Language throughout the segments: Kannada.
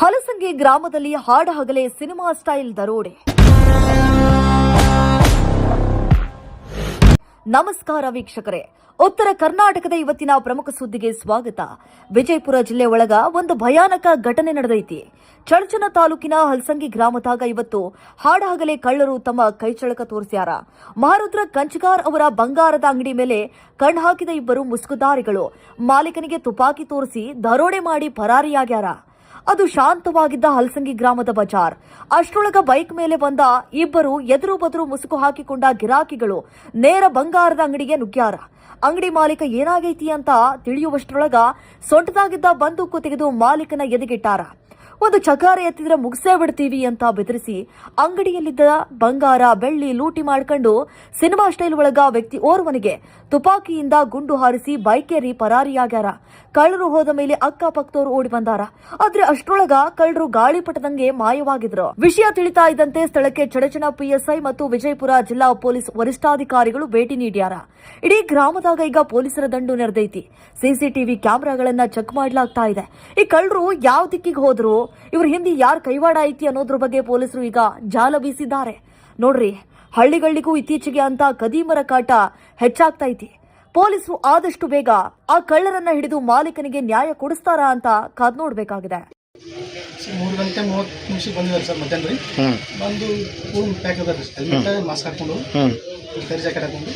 ಹಲಸಂಗಿ ಗ್ರಾಮದಲ್ಲಿ ಹಾಡಹಗಲೇ ಸಿನಿಮಾ ಸ್ಟೈಲ್ ದರೋಡೆ. ನಮಸ್ಕಾರ ವೀಕ್ಷಕರೇ, ಉತ್ತರ ಕರ್ನಾಟಕದ ಇವತ್ತಿನ ಪ್ರಮುಖ ಸುದ್ದಿಗೆ ಸ್ವಾಗತ. ವಿಜಯಪುರ ಜಿಲ್ಲೆ ಒಳಗ ಒಂದು ಭಯಾನಕ ಘಟನೆ ನಡೆದೈತಿ. ಚಡಚಣ ತಾಲೂಕಿನ ಹಲಸಂಗಿ ಗ್ರಾಮದಾಗ ಇವತ್ತು ಹಾಡಹಗಲೇ ಕಳ್ಳರು ತಮ್ಮ ಕೈಚಳಕ ತೋರಿಸ್ಯಾರ. ಮಹಾರುದ್ರ ಕಂಚಗಾರ್ ಅವರ ಬಂಗಾರದ ಅಂಗಡಿ ಮೇಲೆ ಕಣ್ಣು ಹಾಕಿದ ಇಬ್ಬರು ಮುಸುಕುದಾರಿಗಳು ಮಾಲೀಕನಿಗೆ ತುಪಾಕಿ ತೋರಿಸಿ ದರೋಡೆ ಮಾಡಿ ಪರಾರಿಯಾಗ್ಯಾರ. ಅದು ಶಾಂತವಾಗಿದ್ದ ಹಲಸಂಗಿ ಗ್ರಾಮದ ಬಜಾರ್. ಅಷ್ಟರೊಳಗ ಬೈಕ್ ಮೇಲೆ ಬಂದ ಇಬ್ಬರು ಎದುರು ಬದುರು ಮುಸುಕು ಹಾಕಿಕೊಂಡ ಗಿರಾಕಿಗಳು ನೇರ ಬಂಗಾರದ ಅಂಗಡಿಗೆ ನುಗ್ಗ್ಯಾರ. ಅಂಗಡಿ ಮಾಲೀಕ ಏನಾಗೈತಿ ಅಂತ ತಿಳಿಯುವಷ್ಟರೊಳಗ ಸೊಂಟದಾಗಿದ್ದ ಬಂದೂಕು ತೆಗೆದು ಮಾಲೀಕನ ಎದೆಗಿಟ್ಟಾರ. ಒಂದು ಚಕಾರ ಎತ್ತಿದ್ರೆ ಮುಗಿಸೇ ಬಿಡ್ತೀವಿ ಅಂತ ಬೆದರಿಸಿ ಅಂಗಡಿಯಲ್ಲಿದ್ದ ಬಂಗಾರ ಬೆಳ್ಳಿ ಲೂಟಿ ಮಾಡ್ಕೊಂಡು ಸಿನಿಮಾ ಸ್ಟೈಲ್ ಒಳಗ ವ್ಯಕ್ತಿ ಓರ್ವನಿಗೆ ತುಪಾಕಿಯಿಂದ ಗುಂಡು ಹಾರಿಸಿ ಬೈಕೇರಿ ಪರಾರಿಯಾಗ್ಯಾರ. ಕಳ್ಳರು ಹೋದ ಮೇಲೆ ಅಕ್ಕಪಕ್ಕದವರು ಓಡಿ ಬಂದಾರ. ಆದ್ರೆ ಅಷ್ಟರೊಳಗ ಕಳ್ಳರು ಗಾಳಿಪಟದಂಗೆ ಮಾಯವಾಗಿದ್ರು. ವಿಷಯ ತಿಳಿತಾ ಇದ್ದಂತೆ ಸ್ಥಳಕ್ಕೆ ಚಡಚಣ ಪಿಎಸ್ಐ ಮತ್ತು ವಿಜಯಪುರ ಜಿಲ್ಲಾ ಪೊಲೀಸ್ ವರಿಷ್ಠಾಧಿಕಾರಿಗಳು ಭೇಟಿ ನೀಡ್ಯಾರ. ಇಡೀ ಗ್ರಾಮದಾಗ ಈಗ ಪೊಲೀಸರ ದಂಡು ನೆರೆದೈತಿ. ಸಿಸಿಟಿವಿ ಕ್ಯಾಮೆರಾಗಳನ್ನ ಚೆಕ್ ಮಾಡಲಾಗ್ತಾ ಇದೆ. ಈ ಕಳ್ಳರು ಯಾವ ದಿಕ್ಕಿಗೆ ಹೋದ್ರು, ಇವ್ರ ಹಿಂದೆ ಯಾರ್ ಕೈವಾಡ ಐತಿ ಅನ್ನೋದ್ರ ಬಗ್ಗೆ ಪೊಲೀಸರು ಈಗ ಜಾಲ ಬೀಸಿದ್ದಾರೆ. ನೋಡ್ರಿ, ಹಳ್ಳಿಗಳಿಗೂ ಇತ್ತೀಚೆಗೆ ಅಂತ ಕದೀಮರ ಕಾಟ ಹೆಚ್ಚಾಗ್ತಾ ಐತಿ. ಪೊಲೀಸರು ಆದಷ್ಟು ಬೇಗ ಆ ಕಳ್ಳರನ್ನ ಹಿಡಿದು ಮಾಲೀಕನಿಗೆ ನ್ಯಾಯ ಕೊಡಿಸ್ತಾರಾ ಅಂತ ಕಾದ್ ನೋಡ್ಬೇಕಾಗಿದೆ. 3 ಗಂಟೆ 30 ನಿಮಿಷಕ್ಕೆ ಬಂದಿದ್ದಾರೆ ಸರ್. ಮಧ್ಯಾಹ್ನ ಬಂದು ಫೋನ್ ಪ್ಯಾಕ್ ಅದ ಹೆಲ್ಮೆಟ್ ಮಾಸ್ಕ್ ಹಾಕೊಂಡು ಕರಿ ಜಾಕೆಟ್ ಹಾಕೊಂಡು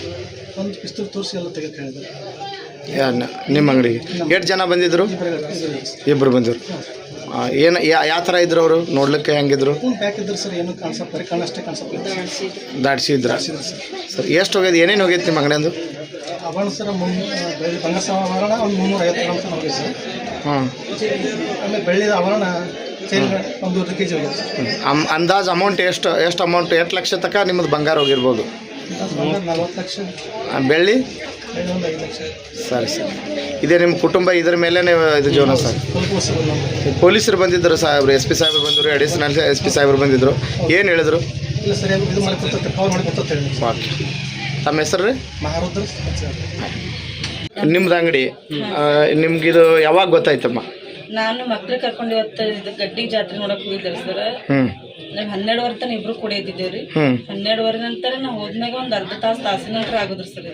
ಒಂದು ಪಿಸ್ತೂಲ್ ತೋರಿಸಿ ಎಲ್ಲ ತೆಗೆದು ಹೇಳಿದ್ದಾರೆ. ನಿಮ್ಮ ಅಂಗಡಿಗೆ ಎಷ್ಟು ಜನ ಬಂದಿದ್ರು? ಇಬ್ಬರು ಬಂದಿದ್ರು. ಏನು ಯಾವ ಥರ ಇದ್ರು ಅವರು? ನೋಡ್ಲಿಕ್ಕೆ ಹೆಂಗಿದ್ರು? ಫೋನ್ ಪ್ಯಾಕ್ ಇದ್ರು ಸರ್. ಏನು ಕಾಣಿಸಪ್ಪ ಕಣ್ಣಷ್ಟೇ ಕಾಣಿಸಪ್ಪ. ದಾಡ್ಸಿದ್ರ ಸರ್. ಎಷ್ಟು ಹೋಗ್ಯದ? ಏನೇನು ಹೋಗೈತೆ ನಿಮ್ಮ ಅಂಗಡಿಯಂದು? ಆಭರಣ ಸರ್ ಬಂಗಾರ ಆಭರಣ ಒಂದು 350 ಗ್ರಾಮ್ ತನಕ ಹೋಗಿದೆ ಸರ್. ಆಮೇಲೆ ಬೆಳ್ಳಿದ ಆಭರಣ ಒಂದು 2 kg ಹೋಗಿದೆ ಸರ್. ಅಂದಾಜು ಅಮೌಂಟ್ ಎಷ್ಟು ಅಮೌಂಟ್? 8 ಲಕ್ಷ ತನಕ ನಿಮ್ಮದು ಬಂಗಾರ ಹೋಗಿರ್ಬೋದು. 40 ಲಕ್ಷ. ಬೆಳ್ಳಿ ಒಂದು 5 ಲಕ್ಷ. ಸರಿ ಸರ್. ಇದೇ ನಿಮ್ಮ ಕುಟುಂಬ ಇದ್ರ ಮೇಲೆ ಇದು ಜೀವನ ಸರ್? ಪೊಲೀಸರು ಬಂದಿದ್ದರು ಸಾಹೇಬ್ರು, SP ಸಾಹೇಬ್ರು ಬಂದರು, ಅಡಿಷನಲ್ SP ಸಾಹೇಬ್ರು ಬಂದಿದ್ದರು. ಏನು ಹೇಳಿದ್ರು? ಇಲ್ಲ ಸರ್, ಇದು ಮಾಡಿ ಕೊಡ್ತಾರೆ, ಕವರ್ ಮಾಡಿ ಕೊಡ್ತಾರೆ ಹೇಳಿ. ಓಕೆ. ತಮ್ಮ ಹೆಸರು ರೀ? ಮಹಾರುದ್ರ. ನಿಮ್ದು ಅಂಗಡಿ ನಿಮ್ಗಿದು ಯಾವಾಗ ಗೊತ್ತಾಯ್ತಮ್ಮ? ನಾನು ಮಕ್ಳು ಕರ್ಕೊಂಡು ಇವತ್ತು ಗಡ್ಡಿ ಜಾತ್ರೆ ನೋಡಕ್ ಹೋಗಿದ್ದಾರೆ ಸರ್. ನಾವು 12 ತನ ಇಬ್ರು ಕೂಡ ಇದ್ದಿದ್ದೇವ್ರಿ. 12 ನಂತರ ನಾವು ಹೋದ್ಮ್ಯಾಗ ಒಂದು ಅರ್ಧ ತಾಸಿನ ನಂತರ ಆಗುದ್ರಿ ಸರ್.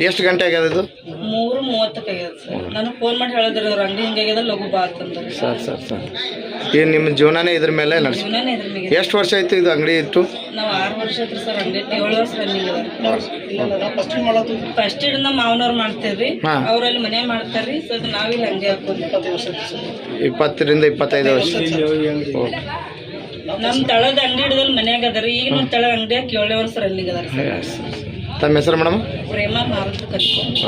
ಎಷ್ಟು ಗಂಟೆ ಆಗ್ಯದ ಇದು? 3:30 ಆಗ್ಯದ ಸರ್. ನನಗೆ ಫೋನ್ ಮಾಡಿ ಹೇಳಿದ್ರಿ, ಅವ್ರ ಅಂಗಡಿ ಹಿಂಗಾಗ್ಯದ ಲಘು ಬಾ ಅಂತಂದ್ರೆ. ಸರ್ ಏನು ನಿಮ್ಮ ಜೀವನನೇ ಇದ್ರ ಮೇಲೆ ನಡೆಸಿ? ಜೀವನನೇ ಇದ್ರ ಮೇಲೆ. ಎಷ್ಟು ವರ್ಷ ಆಯ್ತು ಇದು ಅಂಗಡಿ ಇತ್ತು? ನಾವು 6 ವರ್ಷ ಐತ್ರಿ ಸರ್. ಅಂಗಡಿ 7 ವರ್ಷ ರನ್ನಿಂಗ್ ಅದ. ಫಸ್ಟ್ ಇಡ್ ನಮ್ಮ ಮಾವನವ್ರು ಮಾಡ್ತೇವ್ರಿ, ಅವ್ರಲ್ಲಿ ಮನೆ ಮಾಡ್ತಾರ್ರಿ. ಸೊ ನಾವಿಲ್ಲಿ ಅಂಗಡಿ ಹಾಕೋದು 20 ರಿಂದ 25 ವರ್ಷ. ನಮ್ ತಳದ ಅಂಗಡಿ ಹಿಡಿದಲ್ಲಿ ಮನ್ಯಾಗ ಅದರಿ. ಈಗ ನಮ್ ತಳ ಅಂಗಡಿ 7 ವರ್ಷ ರನ್ನಿಂಗ್ ಅದಾರ. ತಮ್ಮ ಹೆಸರು ಮೇಡಮ್? ಪ್ರೇಮ ಮಾರುತಿ ಕಟ್ಕೊಂಡು.